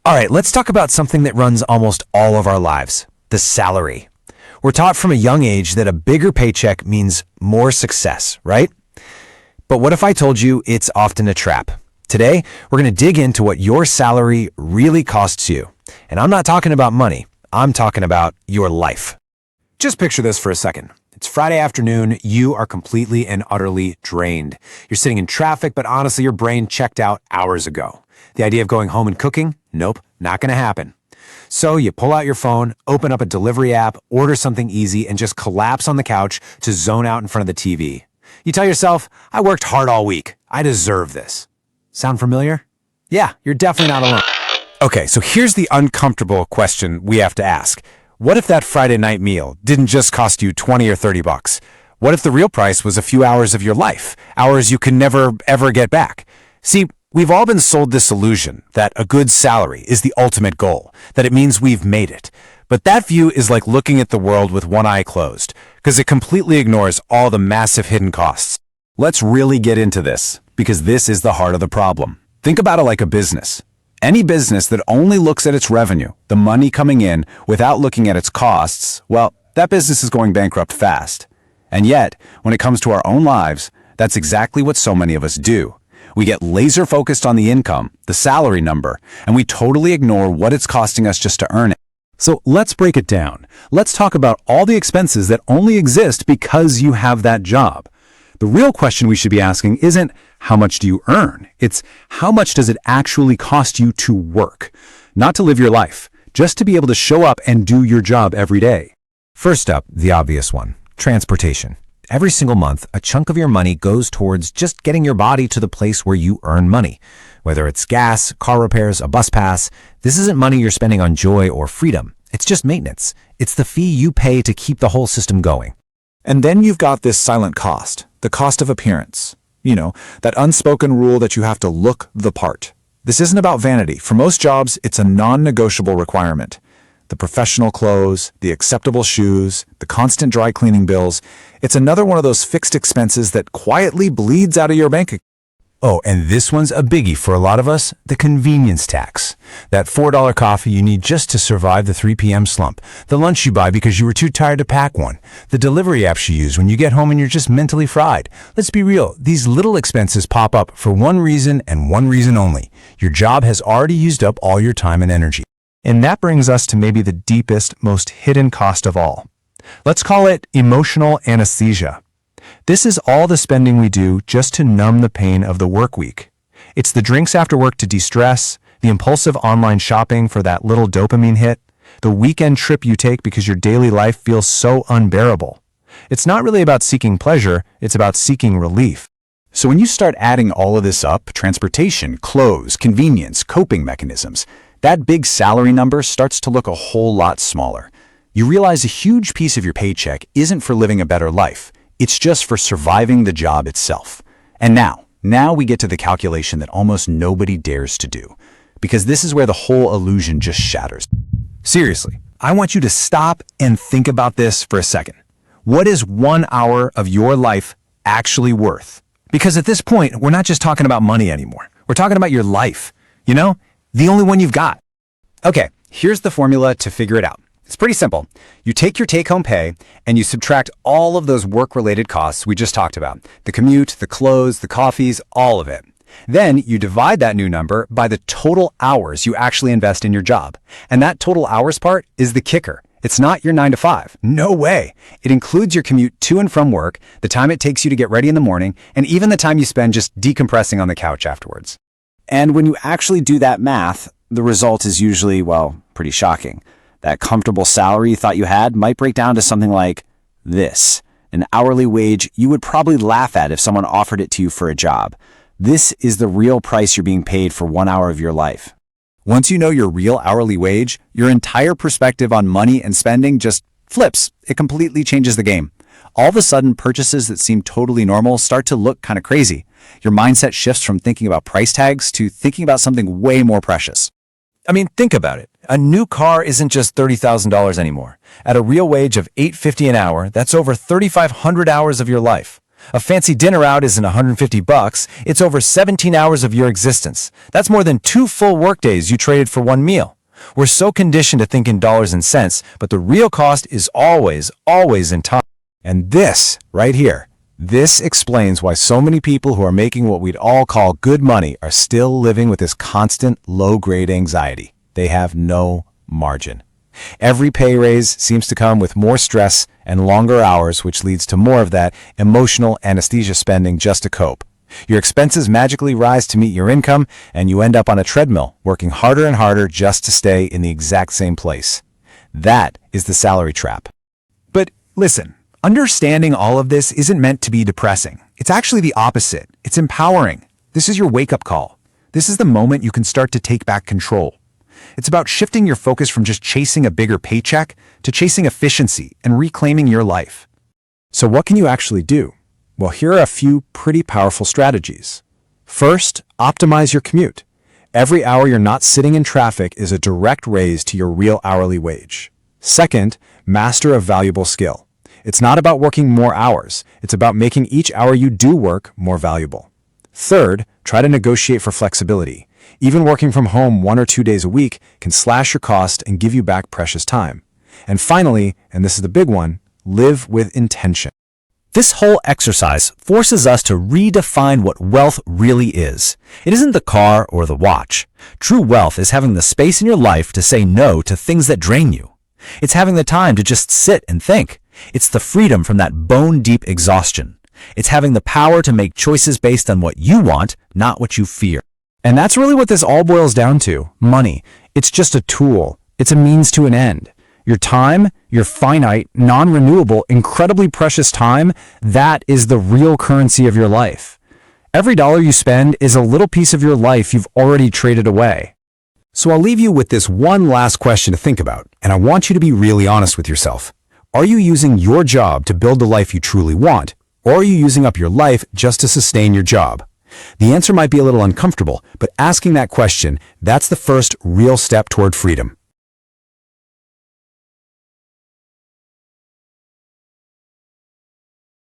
All right, let's talk about something that runs almost all of our lives, the salary. We're taught from a young age that a bigger paycheck means more success, right? But what if I told you it's often a trap? Today, we're going to dig into what your salary really costs you. And I'm not talking about money. I'm talking about your life. Just picture this for a second. It's Friday afternoon. You are completely and utterly drained. You're sitting in traffic, but honestly, your brain checked out hours ago. The idea of going home and cooking? Nope, not going to happen. So you pull out your phone, open up a delivery app, order something easy, and just collapse on the couch to zone out in front of the TV. You tell yourself, I worked hard all week. I deserve this. Sound familiar? Yeah, you're definitely not alone. Okay, so here's the uncomfortable question we have to ask. What if that Friday night meal didn't just cost you 20 or 30 bucks? What if the real price was a few hours of your life, hours you can never, ever get back? See, we've all been sold this illusion that a good salary is the ultimate goal, that it means we've made it. But that view is like looking at the world with one eye closed, because it completely ignores all the massive hidden costs. Let's really get into this, because this is the heart of the problem. Think about it like a business. Any business that only looks at its revenue, the money coming in, without looking at its costs, well, that business is going bankrupt fast. And yet, when it comes to our own lives, that's exactly what so many of us do. We get laser focused on the income, the salary number, and we totally ignore what it's costing us just to earn it. So let's break it down. Let's talk about all the expenses that only exist because you have that job. The real question we should be asking isn't how much do you earn? It's how much does it actually cost you to work? Not to live your life, just to be able to show up and do your job every day. First up, the obvious one, transportation. Every single month, a chunk of your money goes towards just getting your body to the place where you earn money. Whether it's gas, car repairs, a bus pass, this isn't money you're spending on joy or freedom. It's just maintenance. It's the fee you pay to keep the whole system going. And then you've got this silent cost, the cost of appearance. You know, that unspoken rule that you have to look the part. This isn't about vanity. For most jobs, it's a non-negotiable requirement. The professional clothes, the acceptable shoes, the constant dry cleaning bills. It's another one of those fixed expenses that quietly bleeds out of your bank account. Oh, and this one's a biggie for a lot of us, the convenience tax. That $4 coffee you need just to survive the 3 p.m. slump. The lunch you buy because you were too tired to pack one. The delivery apps you use when you get home and you're just mentally fried. Let's be real, these little expenses pop up for one reason and one reason only. Your job has already used up all your time and energy. And that brings us to maybe the deepest, most hidden cost of all. Let's call it emotional anesthesia. This is all the spending we do just to numb the pain of the work week. It's the drinks after work to de-stress, the impulsive online shopping for that little dopamine hit, the weekend trip you take because your daily life feels so unbearable. It's not really about seeking pleasure, it's about seeking relief. So when you start adding all of this up, transportation, clothes, convenience, coping mechanisms, that big salary number starts to look a whole lot smaller. You realize a huge piece of your paycheck isn't for living a better life. It's just for surviving the job itself. And now we get to the calculation that almost nobody dares to do, because this is where the whole illusion just shatters. Seriously, I want you to stop and think about this for a second. What is 1 hour of your life actually worth? Because at this point, we're not just talking about money anymore. We're talking about your life. You know, the only one you've got. Okay, here's the formula to figure it out. It's pretty simple. You take your take-home pay and you subtract all of those work-related costs we just talked about. The commute, the clothes, the coffees, all of it. Then you divide that new number by the total hours you actually invest in your job. And that total hours part is the kicker. It's not your 9 to 5. No way. It includes your commute to and from work, the time it takes you to get ready in the morning, and even the time you spend just decompressing on the couch afterwards. And when you actually do that math, the result is usually, well, pretty shocking. That comfortable salary you thought you had might break down to something like this, an hourly wage you would probably laugh at if someone offered it to you for a job. This is the real price you're being paid for 1 hour of your life. Once you know your real hourly wage, your entire perspective on money and spending just flips. It completely changes the game. All of a sudden, purchases that seem totally normal start to look kind of crazy. Your mindset shifts from thinking about price tags to thinking about something way more precious. I mean, think about it. A new car isn't just $30,000 anymore. At a real wage of $8.50 an hour, that's over 3,500 hours of your life. A fancy dinner out isn't $150, it's over 17 hours of your existence. That's more than 2 full workdays you traded for one meal. We're so conditioned to think in dollars and cents, but the real cost is always in time. And this, right here, this explains why so many people who are making what we'd all call good money are still living with this constant low-grade anxiety. They have no margin. Every pay raise seems to come with more stress and longer hours, which leads to more of that emotional anesthesia spending just to cope. Your expenses magically rise to meet your income, and you end up on a treadmill, working harder and harder just to stay in the exact same place. That is the salary trap. But listen, understanding all of this isn't meant to be depressing. It's actually the opposite. It's empowering. This is your wake-up call. This is the moment you can start to take back control. It's about shifting your focus from just chasing a bigger paycheck to chasing efficiency and reclaiming your life. So what can you actually do? Well, here are a few pretty powerful strategies. First, optimize your commute. Every hour you're not sitting in traffic is a direct raise to your real hourly wage. Second, master a valuable skill. It's not about working more hours. It's about making each hour you do work more valuable. Third, try to negotiate for flexibility. Even working from home 1 or 2 days a week can slash your cost and give you back precious time. And finally, and this is the big one, live with intention. This whole exercise forces us to redefine what wealth really is. It isn't the car or the watch. True wealth is having the space in your life to say no to things that drain you. It's having the time to just sit and think. It's the freedom from that bone-deep exhaustion. It's having the power to make choices based on what you want, not what you fear. And that's really what this all boils down to. Money. It's just a tool. It's a means to an end. Your time, your finite, non-renewable, incredibly precious time, that is the real currency of your life. Every dollar you spend is a little piece of your life you've already traded away. So I'll leave you with this one last question to think about, and I want you to be really honest with yourself. Are you using your job to build the life you truly want, or are you using up your life just to sustain your job? The answer might be a little uncomfortable, but asking that question, that's the first real step toward freedom.